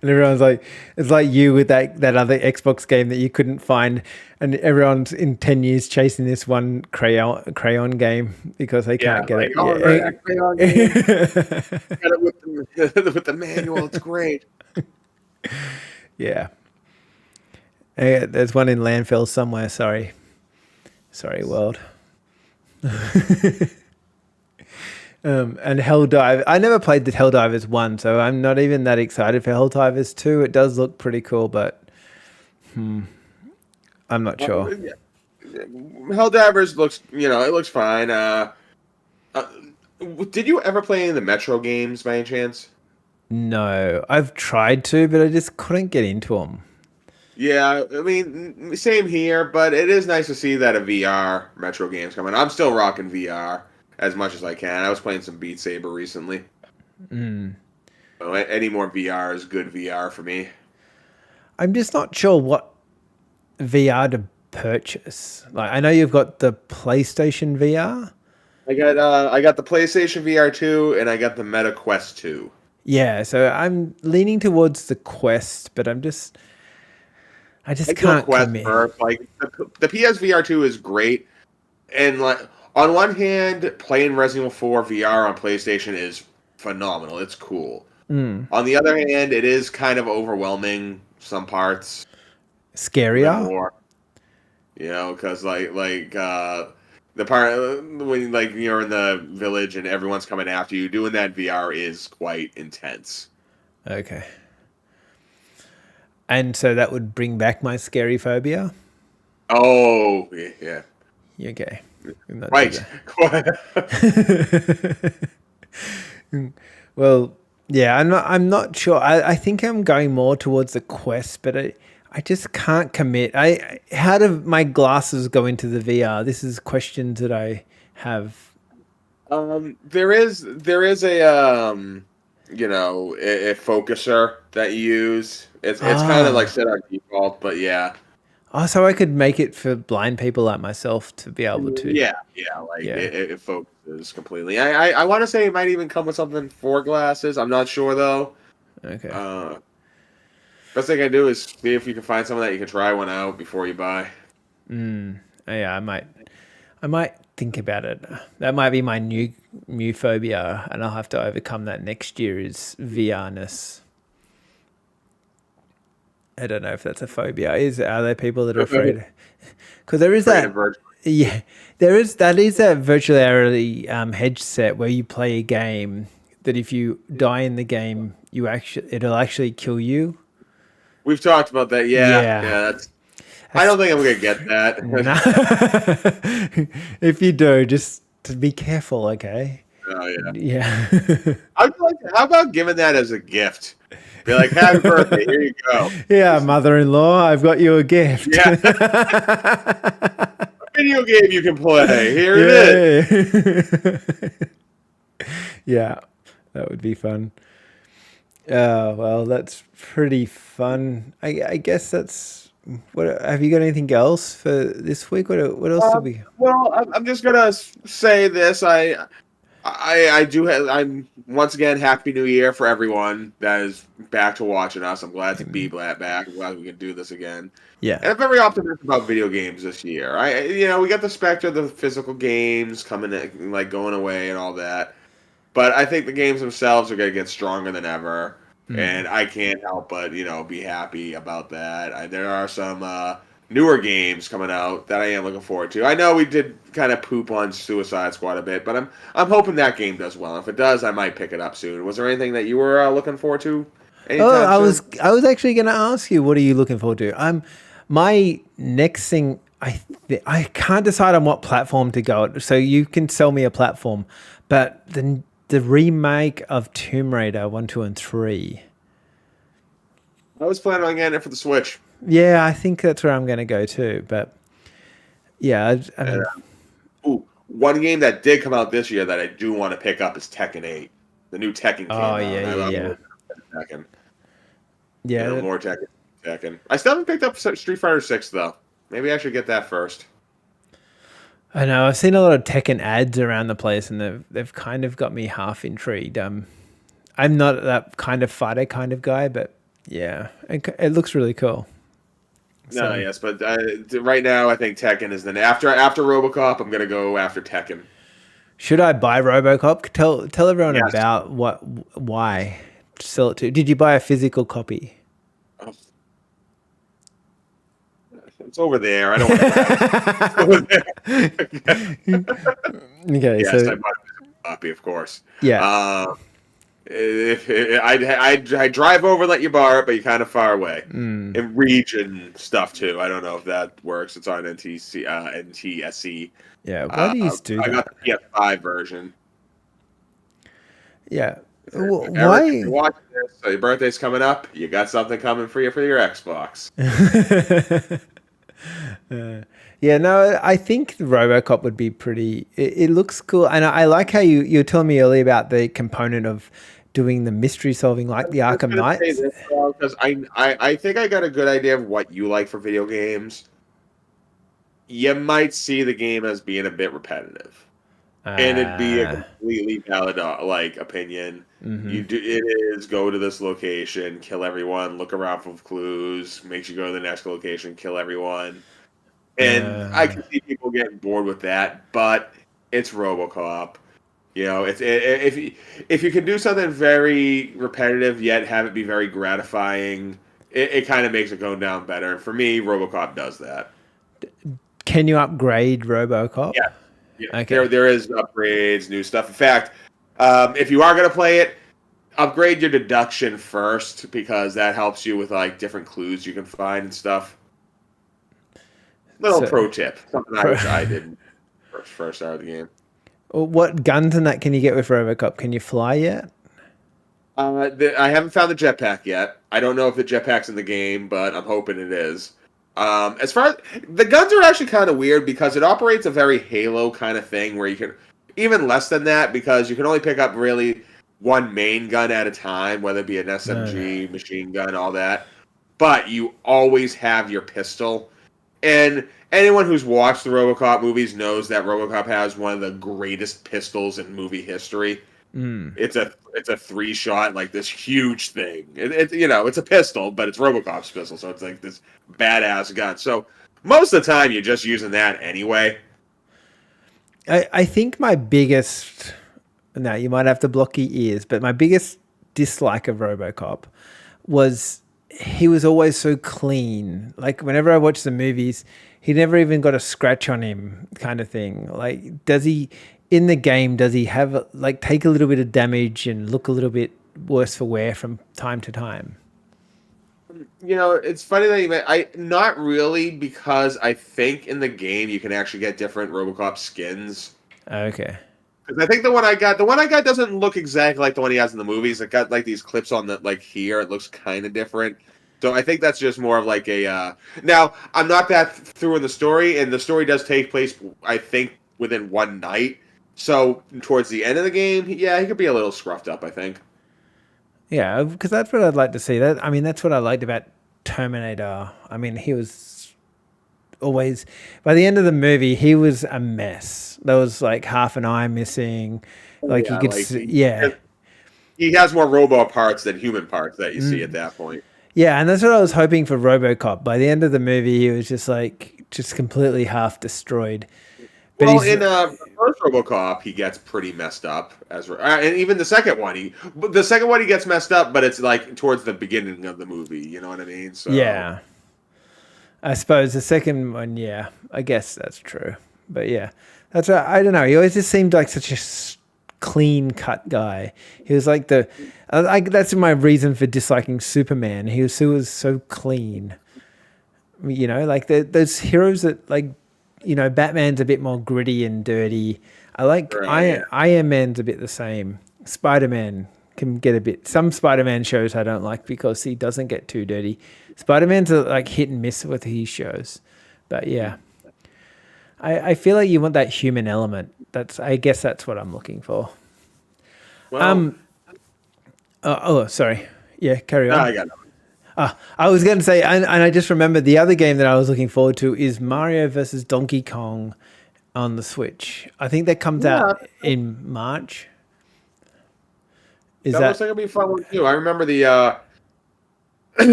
And everyone's like, it's like you with that other Xbox game that you couldn't find, and everyone's in 10 years chasing this one crayon game because they can't get it. Oh, right, crayon game. Got it with the manual. It's great. Yeah. There's one in landfill somewhere. Sorry, world. And Helldivers. I never played the Helldivers 1, so I'm not even that excited for Helldivers 2. It does look pretty cool, but I'm not sure. Yeah. Helldivers looks, it looks fine. Did you ever play any of the Metro games by any chance? No, I've tried to, but I just couldn't get into them. Yeah, I mean, same here, but it is nice to see that a VR Metro game's coming. I'm still rocking VR as much as I can. I was playing some Beat Saber recently. So any more VR is good VR for me. I'm just not sure what VR to purchase. Like, I know you've got the PlayStation VR. I got the PlayStation VR 2 and I got the Meta Quest 2. Yeah, so I'm leaning towards the Quest, but I just can't commit. Like the PSVR 2 is great, and like on one hand, playing Resident Evil 4 VR on PlayStation is phenomenal. It's cool. On the other hand, it is kind of overwhelming some parts. Scarier. More, because the part when like you're in the village and everyone's coming after you, doing that VR is quite intense. Okay. And so that would bring back my scary phobia. Oh, yeah. Okay. Right. Well, yeah, I'm not sure. I think I'm going more towards the Quest, but I just can't commit. How do my glasses go into the VR? This is questions that I have. There is a a focuser that you use. It's kind of like set on default, but yeah. Oh, so I could make it for blind people like myself to be able to. Yeah, it focuses completely. I want to say it might even come with something for glasses. I'm not sure though. Okay. Best thing I do is see if you can find something that you can try one out before you buy. Yeah, I might think about it. That might be my new phobia, and I'll have to overcome that next year. Is VR-ness. I don't know if that's a phobia. Are there people that are afraid? Because there is that. Yeah, that is that virtual reality headset where you play a game that if you die in the game, it'll actually kill you. We've talked about that. Yeah. I don't think I'm gonna get that. If you do, just to be careful, okay? Oh yeah. Yeah. How about giving that as a gift? Be like, happy birthday, here you go. Yeah, mother-in-law, I've got you a gift. Yeah. A video game you can play. Here it is. Yeah, that would be fun. Well, that's pretty fun. I guess that's what. Have you got anything else for this week? What else do we? Well, I'm just gonna say this. I do have. I'm once again happy New Year for everyone that is back to watching us. I'm glad to be back. I'm glad we can do this again. Yeah, and I'm very optimistic about video games this year. We got the specter of the physical games coming, like going away and all that. But I think the games themselves are going to get stronger than ever, and I can't help but be happy about that. There are some newer games coming out that I am looking forward to. I know we did kind of poop on Suicide Squad a bit, but I'm hoping that game does well. If it does, I might pick it up soon. Was there anything that you were looking forward to? I was actually going to ask you, what are you looking forward to? My next thing, I can't decide on what platform to go. So you can sell me a platform, but the remake of Tomb Raider 1, 2, and 3. I was planning on getting it for the Switch. Yeah, I think that's where I'm going to go too. But yeah, one game that did come out this year that I do want to pick up is Tekken 8. The new Tekken came out. Yeah. Tekken. Yeah. More Tekken. I still haven't picked up Street Fighter 6 though. Maybe I should get that first. I know. I've seen a lot of Tekken ads around the place, and they've kind of got me half intrigued. I'm not that kind of fighter kind of guy, but yeah, it looks really cool. No, yes, but right now I think Tekken is after RoboCop. I'm gonna go after Tekken. Should I buy RoboCop? Tell everyone about why sell it to. Did you buy a physical copy? It's over there. I don't want to buy it. Okay, yes, so I bought a copy, of course. Yeah. I drive over and let you borrow it, but you're kind of far away. And region stuff too. I don't know if that works. It's on NTSC. Yeah, why do you do that? I got the PS5 version. Yeah. Eric, Why? if you're watching this, so your birthday's coming up. You got something coming for you for your Xbox. Yeah, no, I think the RoboCop would be pretty. It looks cool, and I like how you were telling me earlier about the component of doing the mystery solving, like the Arkham Knights. Because I think I got a good idea of what you like for video games. You might see the game as being a bit repetitive, and it'd be a completely valid opinion. You do it is go to this location, kill everyone, look around for clues, makes you go to the next location, kill everyone. And I can see people getting bored with that, but it's RoboCop. You know, if you can do something very repetitive yet have it be very gratifying, it kind of makes it go down better. And for me, RoboCop does that. Can you upgrade RoboCop? Yeah. Okay. There is upgrades, new stuff. In fact, if you are going to play it, upgrade your deduction first because that helps you with like different clues you can find and stuff. Little pro tip, something I wish I did first start of the game. What guns and that can you get with RoboCop? Can you fly yet? I haven't found the jetpack yet. I don't know if the jetpack's in the game, but I'm hoping it is. As far as the guns are actually kind of weird because it operates a very Halo kind of thing where you can even less than that because you can only pick up really one main gun at a time, whether it be an SMG, machine gun, all that. But you always have your pistol. And anyone who's watched the RoboCop movies knows that RoboCop has one of the greatest pistols in movie history. It's a 3-shot, like this huge thing. It's a pistol, but it's RoboCop's pistol, so it's like this badass gun. So most of the time, you're just using that anyway. I think my biggest, now you might have to block your ears, but my biggest dislike of RoboCop was he was always so clean. Like whenever I watch the movies, he never even got a scratch on him kind of thing. Like, does he, in the game, does he have like take a little bit of damage and look a little bit worse for wear from time to time? You know, it's funny that not really because I think in the game you can actually get different RoboCop skins. Okay. Because I think the one I got doesn't look exactly like the one he has in the movies. It got like these clips on the like here. It looks kind of different. So I think that's just more of like a. Now I'm not that through in the story, and the story does take place, I think, within one night. So towards the end of the game, yeah, he could be a little scruffed up, I think. Yeah, because that's what I'd like to see. That's what I liked about Terminator. I mean, he was always, by the end of the movie, he was a mess. There was like half an eye missing. Like you could see, he has more robot parts than human parts that you see at that point. Yeah, and that's what I was hoping for RoboCop. By the end of the movie, he was just completely half destroyed. But well, in the first RoboCop, he gets pretty messed up, and even the second one, he gets messed up, but it's like towards the beginning of the movie. You know what I mean? So yeah, I suppose the second one, yeah, I guess that's true. But yeah, that's right. I don't know. He always just seemed like such a clean cut guy. He was like that's my reason for disliking Superman. He was so clean. You know, like those heroes that like. You know, Batman's a bit more gritty and dirty. I like Iron Man's a bit the same. Spider-Man can get a bit. Some Spider-Man shows I don't like because he doesn't get too dirty. Spider-Man's like hit and miss with his shows, but yeah, I feel like you want that human element. I guess that's what I'm looking for. Well, sorry. Yeah, carry on. I got nothing. I was going to say, and I just remembered the other game that I was looking forward to is Mario versus Donkey Kong on the Switch. I think that comes out in March. That looks like it'll be a fun one too. I remember the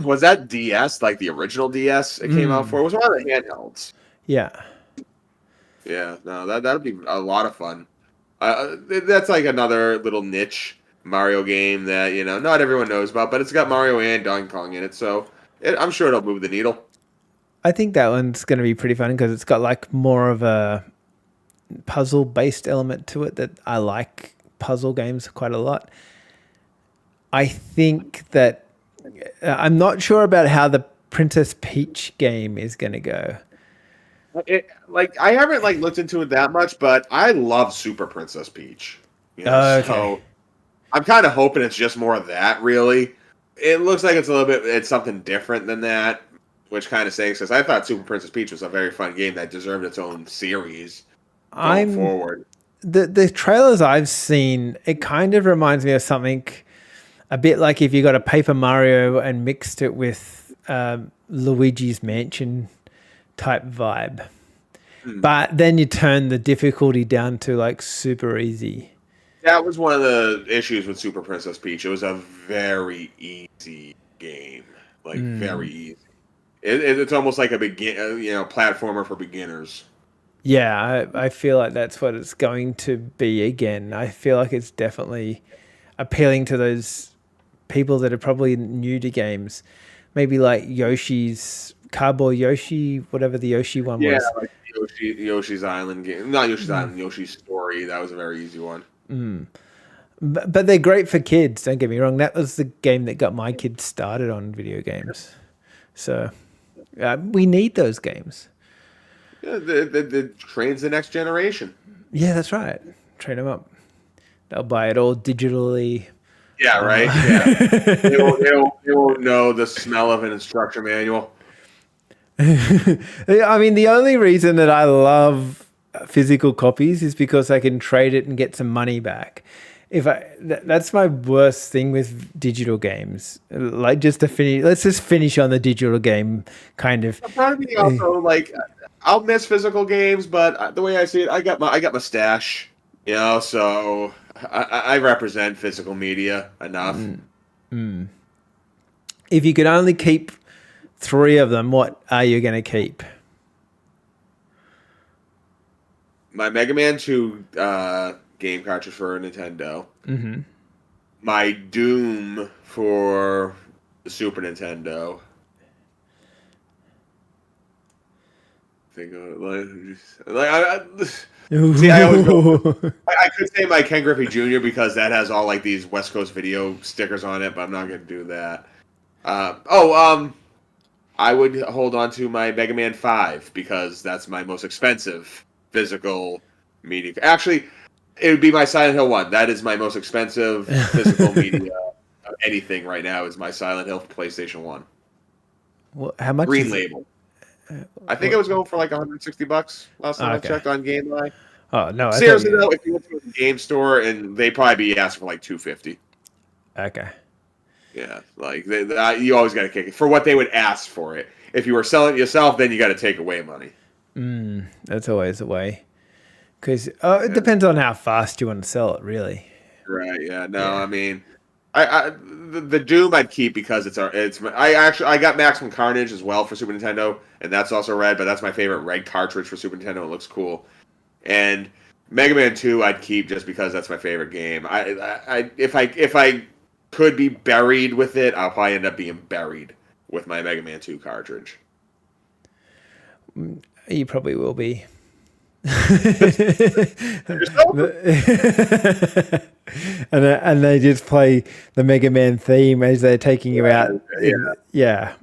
was that DS, like the original DS it came out for? It was one of the handhelds. Yeah. Yeah, no, that'd be a lot of fun. That's like another little niche Mario game that, you know, not everyone knows about, but it's got Mario and Donkey Kong in it, so I'm sure it'll move the needle. I think that one's going to be pretty fun because it's got like more of a puzzle-based element to it that I like puzzle games quite a lot. I think that I'm not sure about how the Princess Peach game is going to go. I haven't looked into it that much, but I love Super Princess Peach. Okay. So I'm kind of hoping it's just more of that. Really, it looks like it's something different than that, which kind of stinks because I thought Super Princess Peach was a very fun game that deserved its own series going forward. The trailers I've seen, it kind of reminds me of something a bit like if you got a Paper Mario and mixed it with Luigi's Mansion type vibe. But then you turn the difficulty down to like super easy. That was one of the issues with Super Princess Peach. It was a very easy game, very easy. It's almost like a platformer for beginners. Yeah, I feel like that's what it's going to be again. I feel like it's definitely appealing to those people that are probably new to games. Maybe like Yoshi's Cardboard Yoshi, whatever the Yoshi one was. Yeah, like Yoshi's Island game. Not Yoshi's Island, Yoshi's Story. That was a very easy one. But they're great for kids, don't get me wrong. That was the game that got my kids started on video games. So we need those games. Yeah, the trains the next generation. Yeah, that's right. Train them up. They'll buy it all digitally. Yeah, right. Yeah. they won't know the smell of an instruction manual. I mean, the only reason that I love physical copies is because I can trade it and get some money back. That's my worst thing with digital games. Like just to finish, let's just finish on the digital game kind of. Probably also I'll miss physical games, but the way I see it, I got my stash, so I represent physical media enough. If you could only keep 3 of them, what are you going to keep? My Mega Man 2 game cartridge for Nintendo. Mm-hmm. My Doom for the Super Nintendo. I always go. I could say my Ken Griffey Jr. because that has all these West Coast video stickers on it, but I'm not going to do that. I would hold on to my Mega Man 5 because that's my most expensive physical media. Actually, it would be my Silent Hill 1. That is my most expensive physical media of anything right now is my Silent Hill PlayStation 1. Well, how much? Green Label. I think it was going for $160 last time I checked on GameBuy. Oh no! Seriously though, if you went to a game store and they'd probably be asking for $250. Okay. Yeah, you always got to kick it for what they would ask for it. If you were selling it yourself, then you got to take away money. That's always the way. Because it depends on how fast you want to sell it, really. Right. Yeah. No. Yeah. I mean, the Doom I'd keep because I got Maximum Carnage as well for Super Nintendo, and that's also red, but that's my favorite red cartridge for Super Nintendo. It looks cool. And Mega Man 2 I'd keep just because that's my favorite game. If I could be buried with it, I'll probably end up being buried with my Mega Man 2 cartridge. You probably will be. and they just play the Mega Man theme as they're taking you out. Yeah.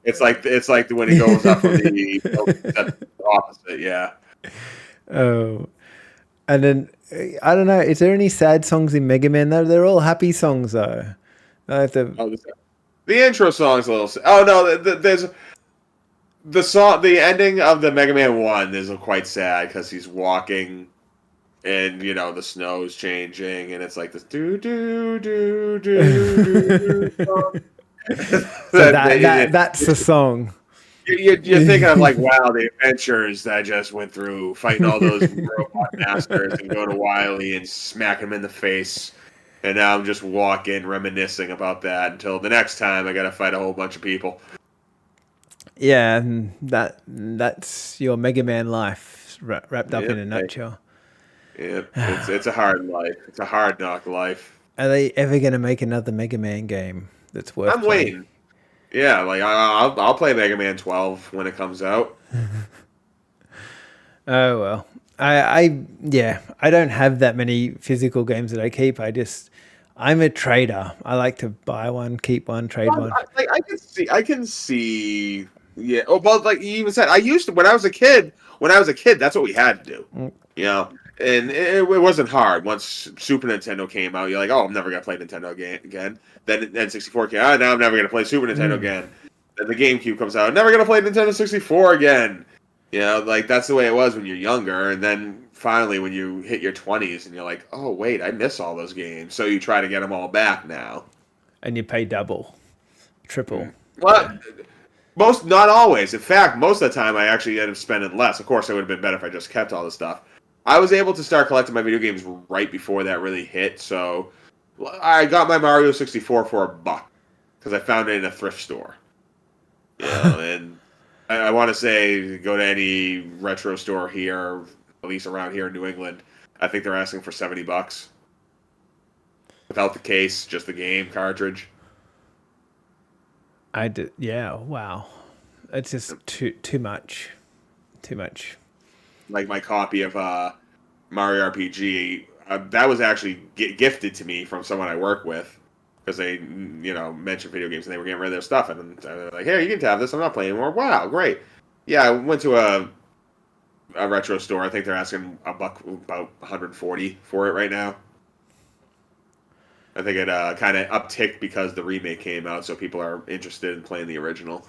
It's like when he goes up from the opposite. Yeah. Oh, and then I don't know. Is there any sad songs in Mega Man though? They're all happy songs though. The intro song's a little. Oh no, there's the song. The ending of the Mega Man 1 is quite sad because he's walking, and the snow's changing, and it's like this do do do do do. That's the song. You're thinking of wow, the adventures that I just went through, fighting all those robot masters and go to Wily and smack him in the face. And now I'm just walking, reminiscing about that until the next time I got to fight a whole bunch of people. Yeah, and that's your Mega Man life wrapped up in a nutshell. Yeah, it's a hard life. It's a hard knock life. Are they ever going to make another Mega Man game that's worth playing? Waiting. Yeah, I'll play Mega Man 12 when it comes out. Oh well, I don't have that many physical games that I keep. I I'm a trader. I like to buy one, keep one, trade one. I can see. Yeah. Oh, well, like you even said, I used to when I was a kid. When I was a kid, that's what we had to do. You know, and it wasn't hard. Once Super Nintendo came out, you're like, oh, I'm never gonna play Nintendo again. Then N64 came out. Now I'm never gonna play Super Nintendo again. Then the GameCube comes out. Never gonna play Nintendo 64 again. You know, like that's the way it was when you're younger. And then finally, when you hit your 20s, and you're like, oh wait, I miss all those games. So you try to get them all back now. And you pay double, triple. Well, not always. In fact, most of the time I actually ended up spending less. Of course, it would have been better if I just kept all the stuff. I was able to start collecting my video games right before that really hit, so I got my Mario 64 for $1 because I found it in a thrift store. You know, and I want to say go to any retro store here, at least around here in New England. I think they're asking for $70 without the case, just the game cartridge. I did, yeah. Wow, it's just too much. Like my copy of Mario RPG, that was actually gifted to me from someone I work with because they, mentioned video games and they were getting rid of their stuff, and they're like, "Here, you can have this. I'm not playing anymore." Wow, great. Yeah, I went to a retro store. I think they're asking $1, about 140 for it right now. I think it kind of upticked because the remake came out, so people are interested in playing the original.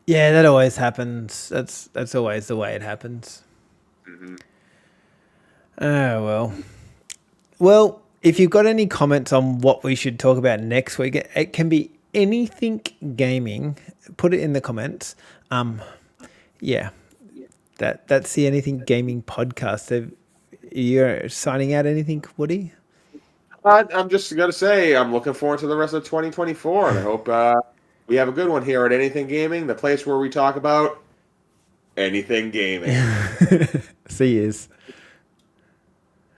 Yeah, that always happens. That's always the way it happens. Mm-hmm. Oh, well. Well, if you've got any comments on what we should talk about next week, it can be anything gaming. Put it in the comments. Yeah, that's the Anything Gaming podcast. You're signing out anything, Woody? I'm just going to say I'm looking forward to the rest of 2024, and I hope we have a good one here at Anything Gaming, the place where we talk about anything gaming. See yous.